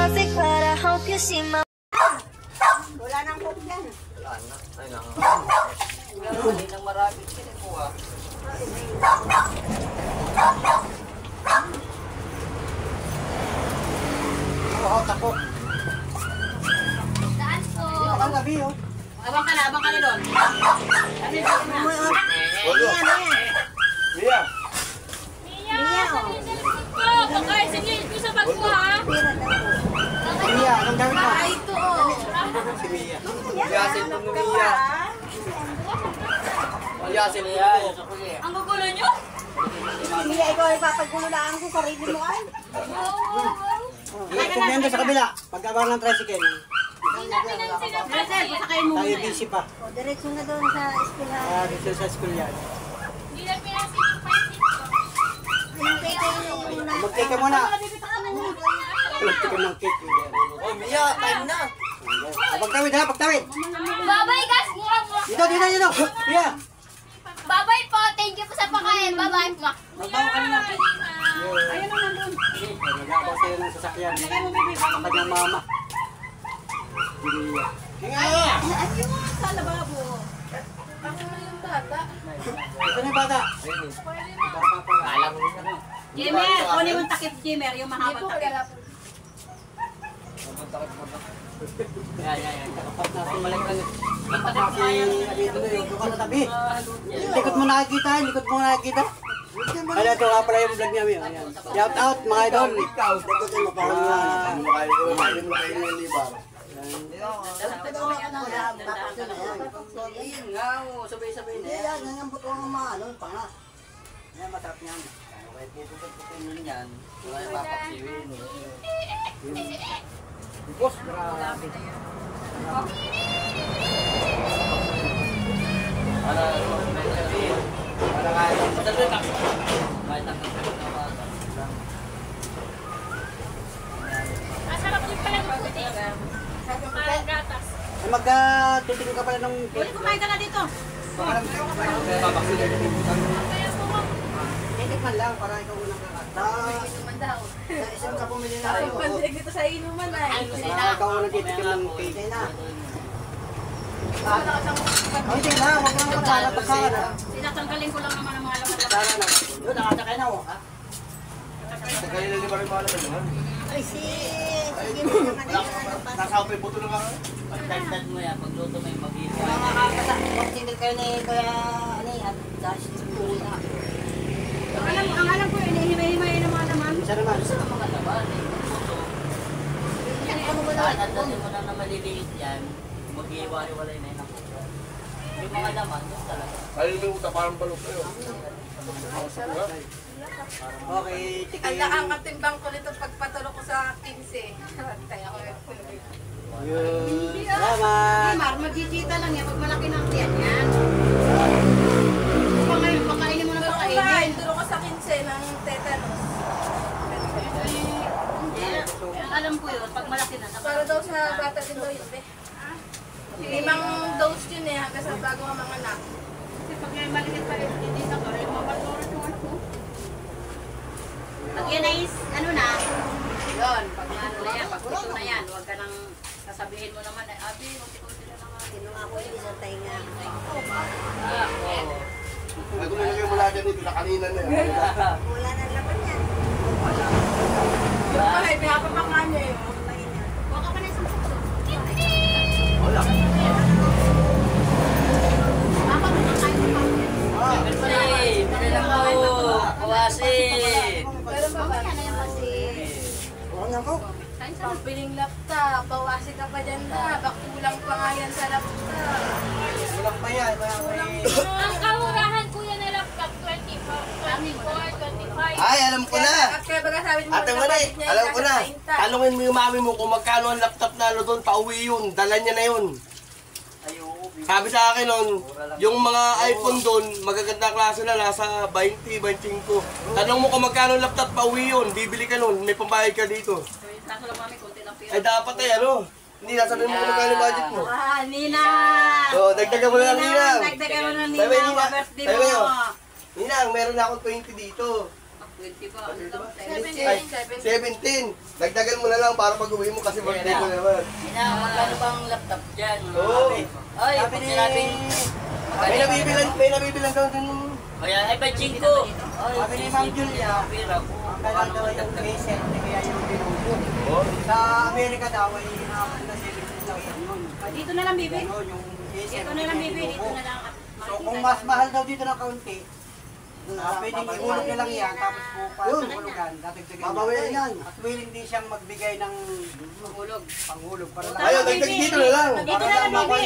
perfect, but I hope you see my. Wala nang cook yan. Wala na. Ay lang. Hindi nang maraming sinikuha. Oo, tako. Saan po? Dito ka gabi, oh. Abang ka na doon. Ano yung Mia. Mia, pagkain sa niyo, ito sa bag ko ha. Mia, anong gamit mo? Ay, ito oh. Si Mia. Yasin mo ni Mia. Yasin mo ko. Ang gugulo nyo? Mia, ikaw ay papagkulaan sa sarili mo ay. Kumendo sa kabila. Pag-abang ng tricycle. Hindi natin ang sinabi. Marcel, pasakayin mo Tayo muna. busy pa. O, diretso na doon sa eskwelahan. Dito sa school yan. Hindi na pinasin yung pansit ko. Hintay kayo na yung una. Mag-cake ka muna. Mag-cake ka ng cake. Oh, Mia, time na. Pagtawid ha, pagtawid. Babay guys! Dito. Mia. Babay po! Thank you po sa pakain! Babay po! Magbawa ka na. Ayun na nandun. Nag-aabaw sa'yo ng sasakyan. Lagay mo, baby. Ang kanyang mama. Mia. At yung mga sa lababo. Ito na yung bata. Bata pala. Alam mo na. Jimmer, kunin mo yung takip, Jimmer. Yung mahabang takip. Yan. Kapat natin. Kapat natin. Dito na yung buka na tabi. Likod mo nakikita. Ano ito nga pala yung vlog niya. Ayan. Shout out mga idol. Ikaw. Dakotin mo parang Sabay-sabay na. yan ang buto ng maano. Panga. Yan, masarap niyan. Okay, puputin nun yan. Wala yung papaksiwin. Bukos. Grabe. Para may sabihin. Para kahit ang madali lang. Kahit ang kagawag. Masarap din pala ng puti. Parang gatas. Magtitingin ka pala ng... Uli, kumain ka na dito. Papaksiwin. Kaya po mo. Titikman lang para ikaw unang kakata. Isang ka pumili na kayo. Dito sa inuman ay. Ikaw unang titikim ng cake na. Hindi na, huwag na magkakalat na. Sinatanggalin ko lang naman ang mga laman. Tara na. Yun, nakasakay na oh. Sakay na ba rin mga naman? Ay, sige mo naman ay ano pa. Nakaupay buto na ka. Pagdagdag mo yan, pagluto mo yung mag-iisa. Mga kakata, magtindil kayo ni Kuya at Dash. Ang alam ko yun, himay-himay ng mga laman. Isa naman. Sa mga laban, puso. Ano ba Kahit na? andasin mo na maliliit yan, mag-iwari-walay na yun ang puso. Yung mga laman, yun talaga. Ayun yung uta, parang balok kayo. Okay, tikim. Ang katimbang ko nito pagpatalo ko sa 15. Kaya ko Yun. Hey, Salamat. Mar, magkikita lang yan pag malaki ng tiyan yan. Pakainin mo na pakainin. Duro ko sa 15 ng tetanus. Alam ko yun, pag malaki na. Para daw sa bata din daw yun. 5 dose yun eh, hanggang sa bago ang mga anak. Kasi pag may maliit pa rin, hindi na ka rin mapaturat yung anak mo. Pag yan ay, ano na, yun, pag ano na yan, pag puso na yan, huwag ka nang sasabihin mo naman, abi, unti-unti na naman. Sino nga ko yung isang tainga. Ay, kung nilagay mo lahat yan dito na kanina na yan. Wala na laman yan. Ay, pinapapangan niya yun. Huwag ka pa na isang puso. Wala. Ako na kain mo pa. Kasi, pinala mo, kawasi. Pero pa ba? Yan na yan kasi. Huwag na ko. Pampiling laptop, bawasi ka pa dyan na. Bakulang pa nga yan sa laptop. Walang pa yan. Ang kamurahan kuya na laptop, 24, 25. Ay, alam ko na. Kaya baga sabi mo, Ate Manay, alam ko na. Tanungin mo yung mami mo kung magkano ang laptop na ano doon, pauwi yun. Dala niya na yun. Sabi sa akin nun, yung mga iPhone doon, magaganda klase na, nasa 20, 25. Tanong mo kung magkano ang laptop, pauwi yun. Bibili ka nun, may pambayad ka dito. Kaso lang kami, konti lang pera. Ay dapat eh, ano? Hindi, nasa rin mo kung magkano yung budget mo. Nina! Oo, dagdagan mo na lang, Ninang. Dagdagan mo na, Nina. Sabi, Nina. Birthday Sabi mo. mo. Ninang, meron na akong 20 dito. 20 ba? Ano to? Ay, 17. Dagdagan mo na lang para pag uwi mo kasi birthday ko naman. Magkano bang laptop dyan? Oo. Ay, Sabi pag ni... sinabing... May nabibilang daw din. Kaya, ay, badjing ko. Ay, Sabi ni Ma'am Julia, pira ko. ang kailangan daw yung Acer, kaya yung binubo. Sa Amerika daw ay hinahapon na 17,000 yun. Dito na lang, bibi. Yun, yung Acer. Dito na lang, bibi. Dito na lang. So kung mas mahal daw dito ng kaunti, pwedeng ihulog na lang yan, tapos bukas hulugan, dadagdagan Babawiin yan. At willing din siyang magbigay ng panghulog para lang. Ayaw, dagdag dito na lang. Dito na lang, bibi.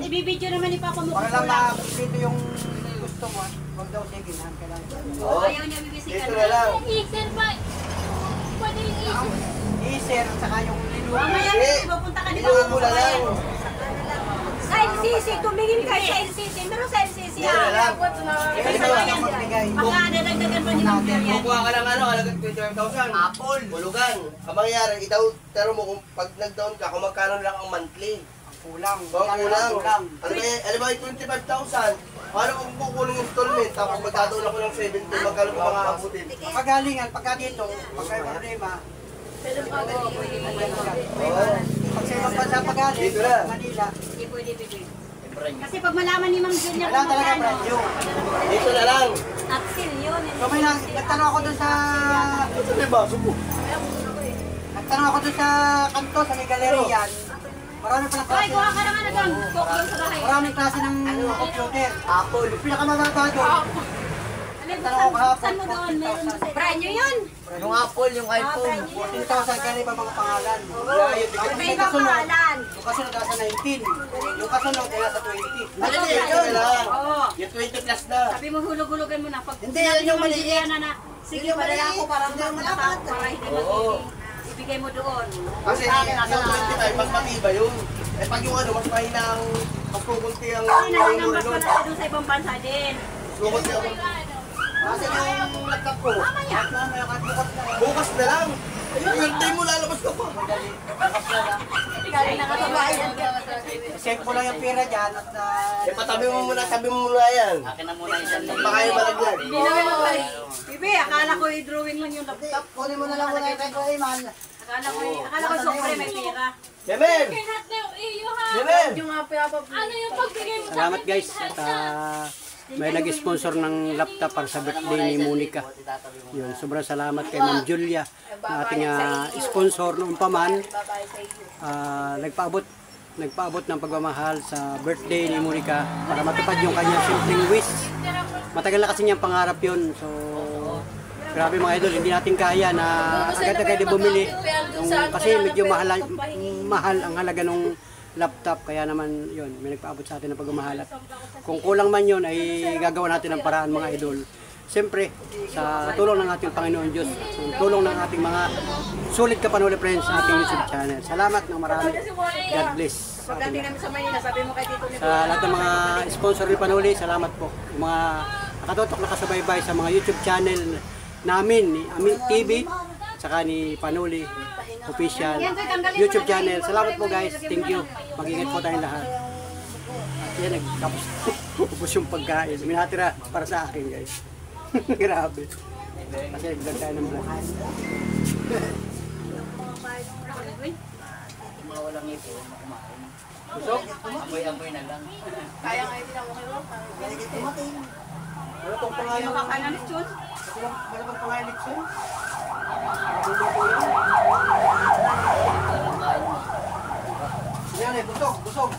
Ibibidyo naman ni Papa mo. Para Kung lang kulang. dito yung gusto mo, wag daw second hand ka lang. Oo. Ayaw niya bibisikan. Dito na lang. Isir pa. Pwede yung isir. Acer at saka yung linuwa. Mamaya, Hindi. bibi, pupunta ka dito. Iluwa mo na lang. Sa LCC, tumingin kayo sa LCC. Meron sa LCC. Dito na lang. Pwede daw siyang magbigay. Baka nadagdagan pa ni Ma'am Julia. Kukuha ka ng ano, halagang 25,000. Apple. Hulugan. Ang mangyayari, taro mo kung pag nag-down ka, kung magkano lang ang monthly. Kulang. Kung kulang. Kulang. Ano kaya, alam mo, 25,000. Paano kung kukunin yung installment, tapos magkataon ako ng 17, magkano pa mga abutin? Pagalingan, pagka dito, pagka yung problema, Oo. pag sa ibang bansa pagaling, Dito na. Manila, Hindi pwede, bibi. Kasi pag malaman ni Ma'am Julia wala kung talaga magkano. presyo. Dito na lang. Axel yun. So may nagtanong ako dun sa Ito na ba? Subo. nagtanong ako dun sa kanto sa may galerian. Marami palang Ay, klase. kuha ka naman na doon. Coke doon sa bahay. Maraming klase ng computer. Apple. Yung pinakamababa doon. Saan mo doon? Meron mo sa brand new yun. Yung Apple, yung iPhone. 14,000 kaya iba mga pangalan. Tapos May ibang pangalan. Yung kasunod nasa 19. Yung kasunod ay nasa 20. Malali, yun lang. Oo. Yung 20 plus na. Sabi mo hulog-hulugan mo na. Pag Hindi, sinabi yun yung ni Ma'am maliit. Juliana na, sige, padala ako para matatak, para hindi Oo. magiging. Ibigay mo doon. Kasi yung 25, mas matiba yun. Eh pag yung ano, mas mahina ang, mas kukunti ang Kasi yung nanginambas ano. pala siya doon sa ibang bansa din. Kukunti ang, Kasi yung laptop ko. Mamaya. bukas na lang. Ayun, birthday mo, lalabas ka pa. Galing na kasabayan. Save mo lang yung pera dyan at Eh patabi mo muna, sabi mo muna yan. Akin na muna isang libo. Baka yung malagyan. Hindi namin mabalik. Bibi, akala ko i-drawing lang yung laptop. kunin mo na lang muna yung kay Rayman. Akala ko siyempre may pera. Yemen! Lahat na iyo ha. Yemen! Yung mga pinapabili. Ano yung pagbigay mo sa Salamat akin? guys at may nag-sponsor ng laptop para sa birthday ni Monica. Yun, sobrang salamat kay Ma'am Julia na ating sponsor noong paman. Nagpaabot ng pagmamahal sa birthday ni Monica para matupad yung kanyang simpleng wish. Matagal na kasi niyang pangarap yun. So, grabe mga idol, hindi natin kaya na agad-agad bumili. Kasi medyo mahal ang halaga ng laptop, kaya naman yun, may nagpaabot sa atin ng pagmamahal. At kung kulang man yun, ay gagawa natin ng paraan mga idol. Siyempre, sa tulong ng ating Panginoon Diyos, sa tulong ng ating mga sulit kapanuli friends sa ating YouTube channel. Salamat ng marami. God bless. Sa ating Namin sa Manila, sabi mo kay Tito sa lahat ng mga sponsor ni Panuli, salamat po. Yung mga nakatutok, nakasubaybay sa mga YouTube channel namin, ni Amin TV, saka ni Panuli Official YouTube channel. Salamat po guys, thank you. Mag-ingat po tayong lahat. Yan, nagtapos ubos yung pagkain. May natira para sa akin guys. Grabe. Kasi nagdag tayo ng vlog. Mga walang ipo, kumain. Busog? Amoy-amoy na lang. Kaya ngayon din ako kayo. Ano pong pangalan? Makakain na Chun. Ano pong pangalan Lixon? Yan eh, busog, busog.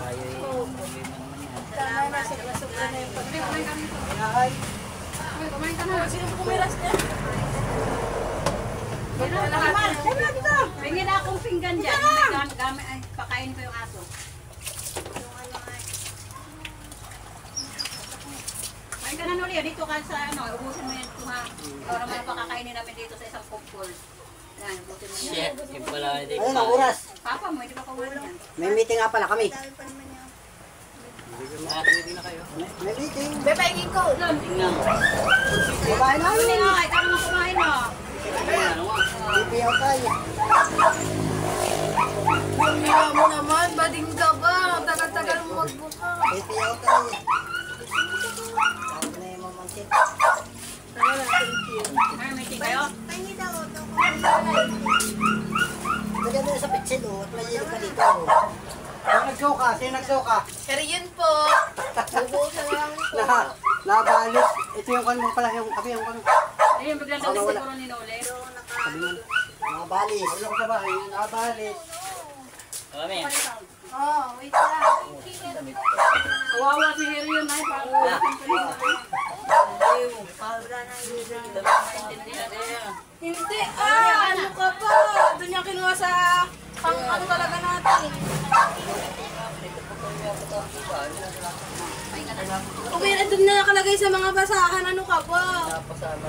Kaya na, sobra na yung pagkain. Ay, Kumain ka na. Sino po kumiras niya? Pingin na akong pinggan dyan. Gamit, ay, pakain ko yung aso. Kain ka na nuli, dito ka sa ano, ubusin mo yan kuma. Para mga pakakainin namin dito sa isang kumpol. Yan, ubusin mo yan. Shit, yung pala hindi ayun ang oras. Papa mo, hindi ba kumain yan? May meeting nga pala kami. May meeting. Bepengin ko. Tingnan. Kumain na Hindi yun. nga, ikaw naman kumain mo. Pipiyaw tayo. Kaya mo naman, bading ka ba? Tagal-tagal mo magbuka. Pipiyaw tayo. Ako na yung mamansit. Wala, thank you. May meeting kayo? Sino nagsuka? Sino nagsuka? Pero yun po, bubuhusan na lang po. Nabalis. Ito yung kan mo pala, yung kabi, yung kan mo. Ayun, biglang daw siguro ni Nole. Sabi mo. Nabalis. Wala ko sa bahay. Nabalis. Kami. Oh, wait lang. Kawawa si Harry yun ay. Hindi, ano ka pa? Doon niya kinuha sa pang ano talaga natin. Uy, doon na nakalagay sa mga basahan, ano ka pa?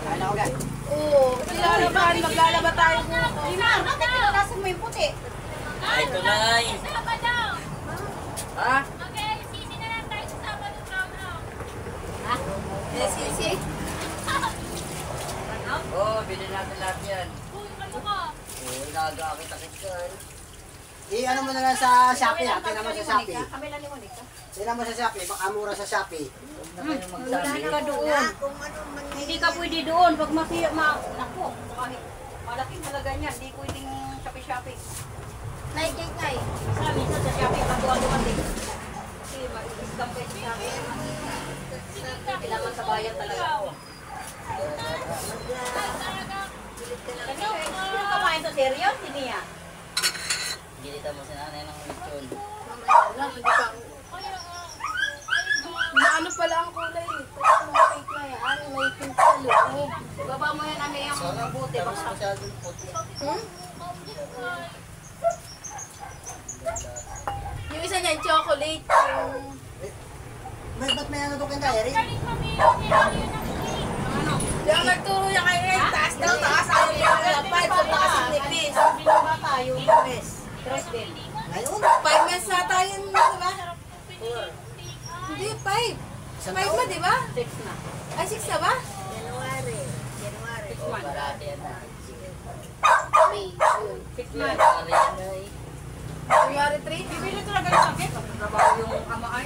Ay, na, okay. Oo, lalaban, maglalaba tayo po. Bakit pinalasan mo yung puti? Ay, ito na ay. Sama daw. Ha? Okay, sisi na lang tayo sa Sabado Brown. Sisi? Oo, bilhin natin lahat yan. Uy, ano ka? Oo, nagkakakit-akit ka. Ano mo na lang sa Shopee, ha? Tingnan mo sa Shopee. Kami lang ni Monica. Tingnan mo sa Shopee, baka mura sa Shopee. Hindi ka doon. Hindi ka pwede doon. Pag masiya, naku, kahit malaking halaga niyan, hindi pwedeng Shopee-Shopee. Nay. Sa minsan sa Shopee, patuwa dumating. Kasi mag-scam kayo sa Shopee. Kailangan sa bayan talaga. Sino kamain to seryo? Sino niya? Gilita mo si nanay ng lechon. Ano pala ang kulay nito? Mga cake na yan, may pink sa loob. Baba mo yan ano yung buti. Tapos masyadong puti. Yung isa niyan, chocolate. Yung... Ba't may ano doon kay Diary? Galing kami. Kailangan yun ang cake. Yung nagturo niya kay Ray, taas daw, taas ayaw niya ng 5, so taas yung nipis. Binabata yung dress. Dress din. Ngayon? 5 months na tayo, di ba? Hindi, 5. 5 na, di ba? 6 na. Ay, 6 na ba? Oo, parati yan na. May 6 months. Parati yan ay. January 3. Bibili talaga ng sakit. Trabaho yung ama ay.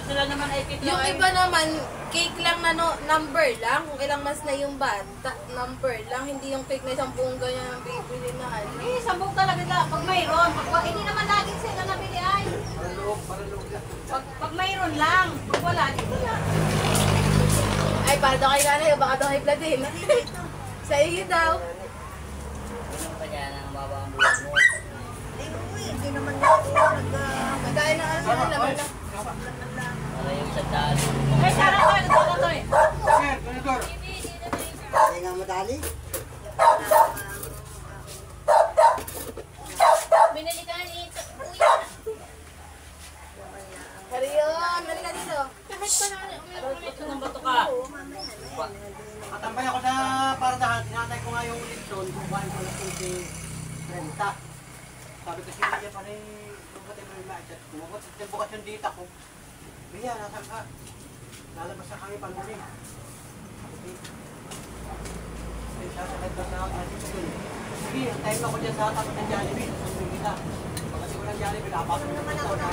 Sila naman ay kit Yung iba naman, cake lang na number lang. Kung ilang months na yung bata, number lang. Hindi yung cake na isang buong ganyan ang bibili na ano. Eh, sambog talaga ka. Pag mayroon. Hindi naman laging sila nabili ay. Pag mayroon lang. Pag wala, di wala. Ay, para daw kay nanay, baka daw kay Vladin. Sa iyo daw. Ganun pa niya ang mabang buwan mo. Magkain na ano na naman na. Para yung sandaan. Ay, sarap ko. Ito to eh. Hindi nga madali. Binili ka ni Kuya. Kariyon, halika dito. Kahit pa na Ito ng bato ka. Katambay ako sa paradahan, tinatay ko nga yung lechon, kumain ko ng 30. Sabi ko siya niya pa rin, bumatay mo yung maichat. Bukas yung dita ko. Biya, nasan ka? Lalabas sa kami panunin. Ay, sasakit ba sa akin ko dun? Sige, antayin mo ako dyan sa tapat ng Jollibee. Susunod kita. Pagkasi ko ng Jollibee, napasok naman ako na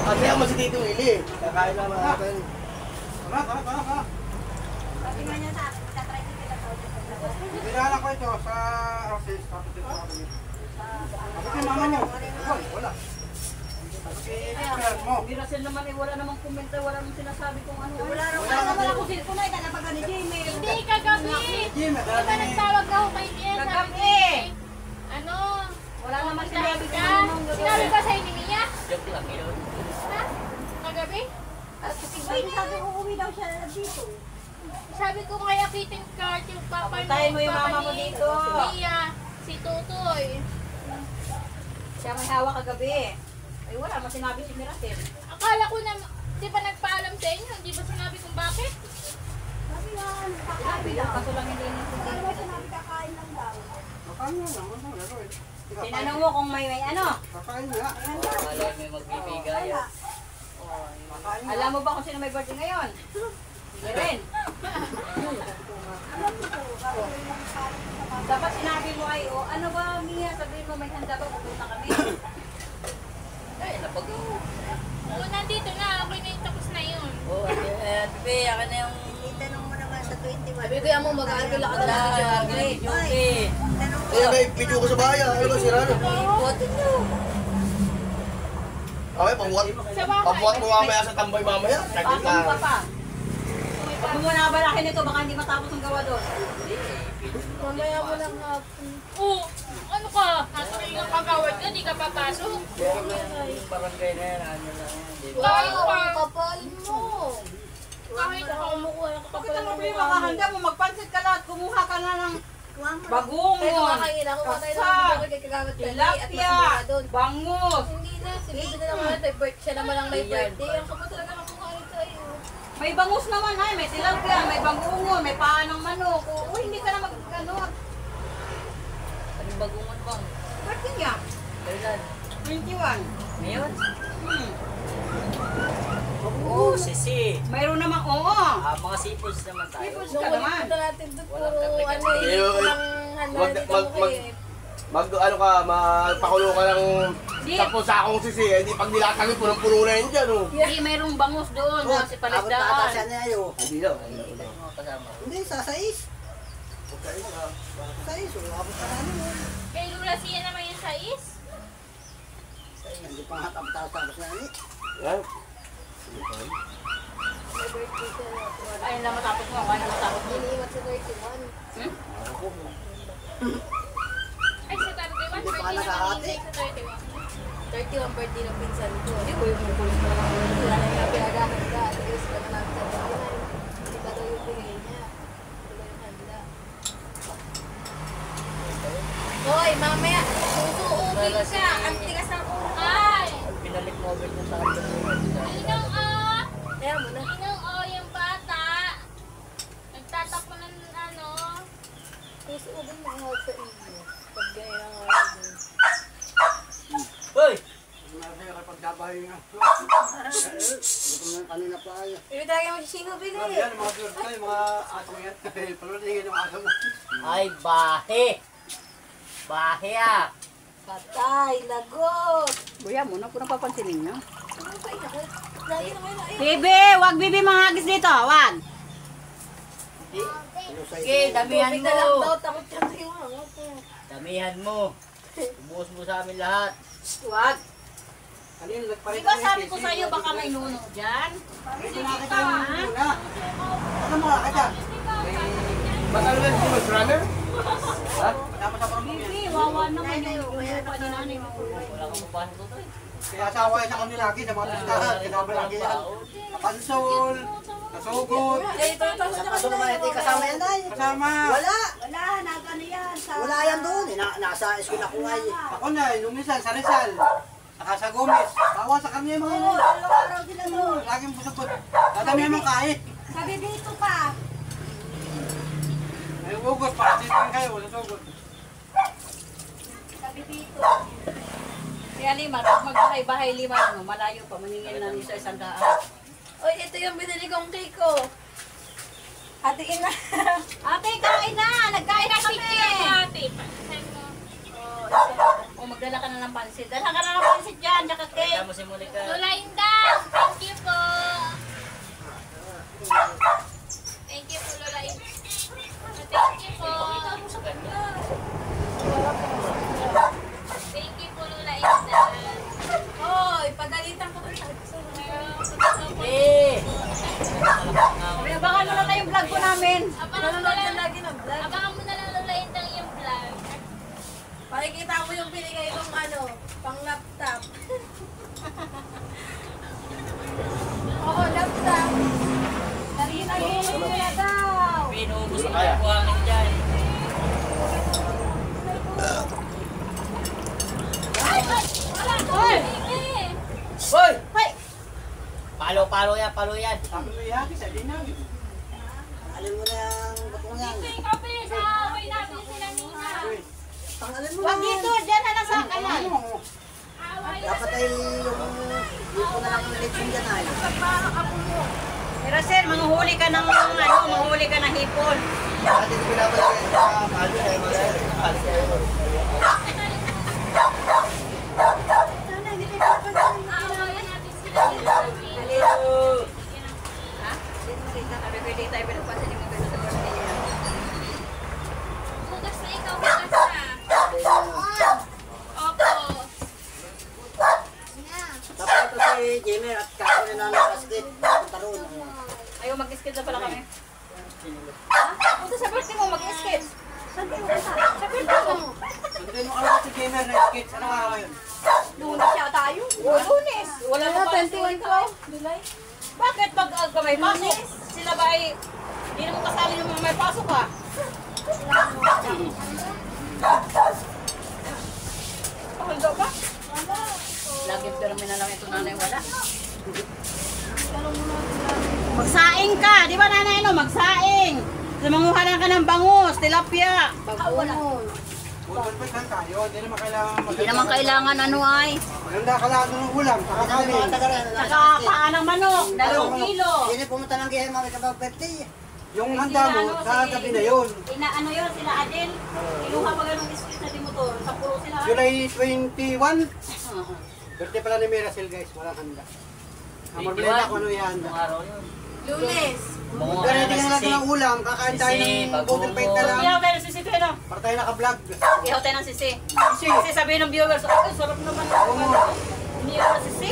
Kasi ako si Tito Willie. Kakain na natin. Tara. Tingnan niya sa akin. Tatry din kita sa Binala ko ito sa Rosis, tapos dito sa kami. Tapos yung mama niyo, wala. Tapos i-expert mo. Hindi Russell naman eh. Wala namang komento. Wala namang sinasabi kung ano. Wala naman akong cellphone ay. Talaga ni Jamie. Hindi, kagabi. Jim, Di ba nagtawag ako kay Nia? Sabi Kagabi. niya, ano? Wala namang Sinabi sinabi ka? Sinabi ba sa'yo ni Nia? Joke lang yun. Ha? Kagabi? Sabi ko uwi daw siya dito. Sabi ko kay Akitin Card, yung papa Papuntahin mo yung papa mama mo ni dito. Nia, si Tutoy. Siya may hawak kagabi. Ay wala, mas sinabi si Miracle. Akala ko na, di ba nagpaalam sa inyo? Di ba sinabi kung bakit? Sinabi lang, kaso lang hindi niya Makain na lang, ano na gawin? Tinanong mo kung may ano. Kakain na. Malay may magbibigay. Alam mo ba kung sino may birthday ngayon? Hindi rin. Dapat sinabi mo ay, oh, ano ba, Mia? Sabihin mo, may handa ba? Pupunta kami. Ay, napag Oo, nandito na. Okay na yung tapos na yun. Oo, Bebe, akin na yung... Itanong mo naman sa Sabi ko yan mo, mag-aargal ako na lang sa Okay. Eh, may video ko sa bahay. Ano ba, sira na? Boto nyo. Okay, pabuhat mo mamaya sa tambay mamaya. Saglit Pasok lang. ka pa. Pag mo muna balakin nito, baka hindi matapos ang gawa doon. Mamaya mo lang hapon. Oh, ano ka? Nasa ng pagkawad ka, di ka papasok. Yung barangay na yan, ano lang yan. Di ba? Wow, ang kapal mo. Kahit Saka ako. kumukuha ng kapal Bakit ng ano ba yung mukha mo. makahanda mo? Magpansit ka lahat, kumuha ka na ng Tayo bagungon, kumakain ako. Tayo kasag, naman kay kagagat ka at tilapia, masama doon. bangus. Hindi na, sinigil na naman tayo birthday. Siya naman ang may birthday. Ang kapal talaga ng mukha nito ay. May bangus naman ay, may tilapia, may bangungon, may paa ng manok. O hindi ka na mag-ano. Anong bagungan bang? Birthday niya, Kailan? 21. Ngayon? Hmm. Oo, sisi. Mayroon namang, oo. Mga seafoods naman tayo. Seafoods Nung ka ulit naman. punta natin doon, puro Walang karne ano kasi. eh, walang handa Mag- dito mag- mo mag- eh. Ano ka, magpakulo ka ng Di. 10 sakong sisi. Hindi pag nilatagin, punong-puno na yun dyan, oh. Hindi, mayroong bangus doon sa si paligdaan. Hindi daw. Mga kasama. Hindi, sa sais. Sais, umabot ka na ano. Kay Lula siya naman yung sais. Hindi pa nga tapos na ni. Yan. May birthday siya. Ayun lang matapos mo, kaya na matapos mo. Iniiwan sa 31. Ay, sa 31. Hindi pa Birthday na nakahati. sa 31. 31 birthday ng pinsan ko. Hindi ko yung mukulis pa naman. Wala na yung pinagahanda. Alis ka na namin sa 29. Hindi pa daw yung bigay niya. Hindi ba yung handa? Hoy, mamaya, susuugin ka. Ang tigas ng ulo. Ay! Pinalik mo agad yung sakit. Inang Kaya mo na. Inang yung bata. Nagtatakbo ng ano. Susuugin mo ang sa inyo. Pag ganyan ang oras. Hoy! Masaya kapag dabahin nga. Gutom na kanina pa ay. Ibig talaga mo si Shingo bili. Grabe yan, mga flirts kayo, mga aso yan. Palulatingin yung aso mo. Ay, bahe! Bahe ah! Patay, lagot. Kuya, muna po napapansinin niyo. Ano pa ina ko? Lagi na kayo na. Bibi, wag bibi manghagis dito, wag. Okay, damihan Tubig na lang mo. daw. Takot siya sa'yo. Damihan mo! Ubuhos mo sa amin lahat. Wag. Kanina nagpalit Di ba sabi ko sa iyo baka may nuno dyan? Ito nakita yung muna. Ano mo nakita? Ba't ano ba yung runner? Ha? Dapat sa parang Bibi, wawa naman yung pa ni nanay mo. Wala kang mapasok doon. Kaya asawa yan sa kanila lagi, sa mga listahan. Kasama lagi yan. Sa pansol, sa sugod. Eh, ito yung tapos na kasi. Kasama yan dahil. Kasama. Wala, nagano yan. Wala yan doon. Nasa school ako nga eh. Ako na, yung minsan sa Rizal. Saka sa Gomez. Bawa sa kanya yung mga yun. Araw din ano. Laging busog. Dadami yung kahit. Sabi dito pa. May ugos, para dito rin kayo, sa sugod. Sabi dito. Kaya lima, pag magbahay-bahay lima, ano, malayo pa, maningin na niyo sa 100. Oy, ito yung binili kong cake ko. Hatiin na. Ate, kain na! Nagkain na kami! Ate, pansin mo. O, magdala ka na ng pansit. Dala ka na ng pansit dyan, tsaka cake. Kaya mo si Monica. Lola Indang, thank you po. Thank you po, Lola Indang. Thank you po. Sa kanya. Thank you po, Lola Indang. Hoy, pagalitan ko rin. Eh! Binabangan mo na tayo yung vlog ko namin. Abangan mo na Nanonood ka lang, lagi ng vlog. abangan mo na lang, Lola Indang, yung vlog. Pakikita mo yung binigay kong ano, pang laptop. Oo, laptop. Narinagin mo na daw. Pinuubos na kayo buhangin dyan. Hoy! Eh, Hoy! Hoy! Palo yan. Sabi mo yan, sa dinang. Alin mo na yung batong yan. ito yung kape sa away natin sila Nina. Tangalin mo Wag na. dito, dyan na lang sa kanan. Away na Dapat ay yung na lang ng election dyan ay. Pero sir, manguhuli ka ng manguhuli ka ng hipon. Dati ko pinapalagay sa palo eh, mga away natin sila Nina. Ha? Sabi ko, hindi tayo pinapansin yung mga ganun sa birthday. mag-skate na pala kami. Punta sa birthday mo, mag-skate. Sa birthday mo. Hindi mo ano si gamer na skits. Ano nga ngayon? Lunes siya tayo. Lunes. Wala na pa 21 ko. July. Bakit pag may pasok? Sila ba ay hindi naman kasali yung mga may pasok ha? Pahaldo ba? Lagi pero minalang ito nanay wala. Magsaing ka, di ba nanay no? Magsaing. Manguhanan ka ng bangus, tilapia. Bagoong. Budol pa tayo. Hindi naman kailangan Hindi naman kailangan ano ay. Maganda kailangan ng ulam. Kakakain. Saka paa ng manok, 2 kilo. Hindi pumunta ng kaya mga kababerte. Yung handa mo, sa gabi na yun. Ano yun, sila Adel. Kinuha pa ganun biscuit sa motor. Sa puro sila. July 21. Birthday pala ni Miracel guys. Walang handa. Amor mo na kung ano ihanda. Anong araw yun? Lunes. Pero hindi ka natin ng ulam. Kakain tayo ng golden plate na lang. Ihaw tayo ng sisi tayo. Para tayo naka-vlog. Ihaw tayo ng sisi. Kasi, Kasi sabihin ng viewers, ay sarap naman. Hindi ako ng sisi.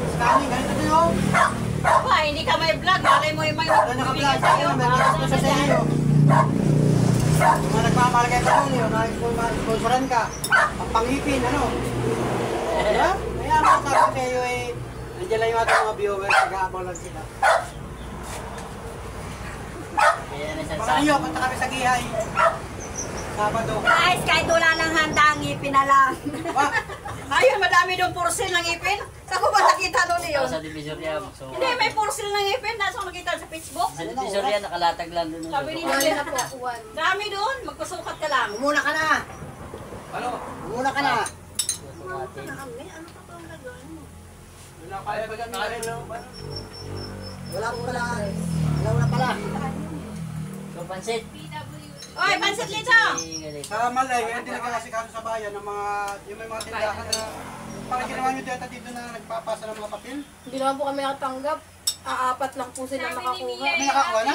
Scanning, ganito din oh. Aba, hindi ka may vlog. Malay mo yung may Wala naka-vlog. Sa'yo, may mga sa iyo. Yung mga nagmamalagay ka doon yun. Sponsoran ka. Ang pangipin, ano? Diba? Kaya ako sabi sa'yo eh. Nandiyan lang yung ating mga viewers. Nag-aabang lang sila. Kaya na siya Mga iyo, punta kami sa Gihay. Sabado. Guys, kahit wala nang handa, ngipin na lang. Ayun, madami doon porcel ng ngipin. Saan ko ba nakita doon yun? sa Divisoria. So, Hindi, may porcel ng ngipin. Nasa ko nakita sa Facebook. sa Divisoria, nakalatag lang doon. Sabi ni Wala Nilin na po. One. dami doon. Magpasukat ka lang. Umuna ka na. Ano? Umuna ka na. Wala kaya ba ganun? Wala mo pala. Wala na pala. So, pansit. Oy, pansit lito! Sa Malay, ngayon din nagkakasikaso sa bayan ng mga, yung may mga tindahan na parang ginawa nyo dito na nagpapasa ng mga papel. Hindi naman po kami nakatanggap. Apat lang po sila makakuha. May nakakuha na?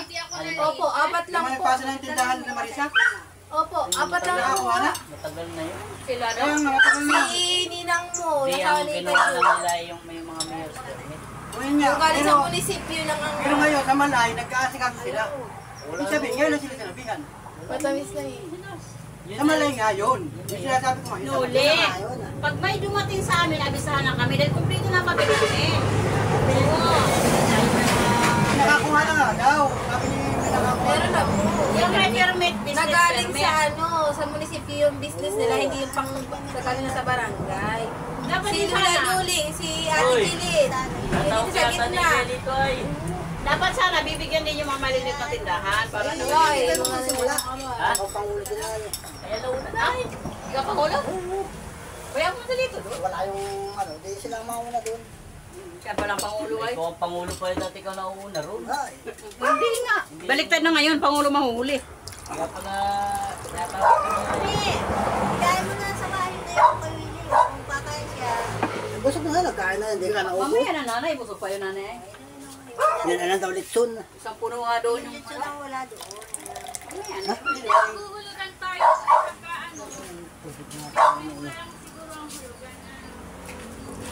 Opo, apat Yung lang mga po. nagpasa ng tindahan ni Marisa? Opo, apat lang Nakakuha na? Matagal na yun. Sila Kaya nga, matagal na. Si Ninang mo, Hindi, ang nakalita kinuha yun. lang nila yung may mga mayors permit. Ngayon nga, Yung galing pero, sa munisipyo lang ang pero ngayon sa Malay, nagkakasikaso sila. Ibig sabihin, ngayon lang sila sinabihan. matamis na eh. Sa Malay nga yun. Yung sinasabi ko ngayon. sa Nuli. Malay. Pag may dumating sa amin, abisahan na kami dahil kumplito na kami namin. Oo. Nakakuha na nga daw. Sabi ni may nakakuha. Meron na po. Yung may permit, business Nagaling permit. sa sa munisipyo yung business nila, hindi yung pang nagaling na sa barangay. Dapat Si din Lula sana. Luling, si Ate Uy. Kilid. Natawag Dito sa yata ni gitna. Belito ay. Dapat sana bibigyan din yung mga maliliit na tindahan para Ay, naman. ay, Pero kasi wala. Ha? Ako pangulo din na. Kaya nauna na. Ay, ikaw pangulo? Kaya mo dito doon. Wala yung ano. Di sila ang mauna doon. Kaya palang pangulo ay. Ikaw ang pangulo pa yun dati ikaw nauna ron. Ay. Hindi nga. Baliktad na ngayon, pangulo mahuli. Kaya pala, tinatawag ko na. Kaya mo na sa bahay na yung kay Willie. Kung pakain siya. Busog na na. Nagkain na. Hindi ka na upo. Mamaya na nanay, busog pa yun nanay. Yan na lang daw litson. Isang puno nga doon yung Dito lang wala doon. mamaya na. Huhulugan tayo sa pagkaano. Walang siguro ang hulugan na.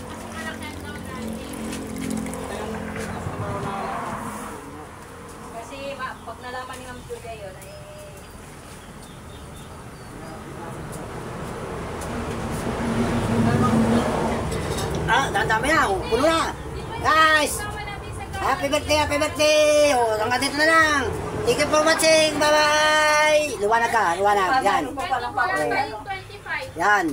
Kasi kalakan daw natin. Kasi pag nalaman ni Ma'am Julia yun ay Ah, dami na. Puno na. Guys! Happy birthday, happy birthday! O, hanggang dito na lang. Thank you for watching. Bye-bye! Luwanag ka, luwanag. Yan. Ano pa lang pa? 25. Yan.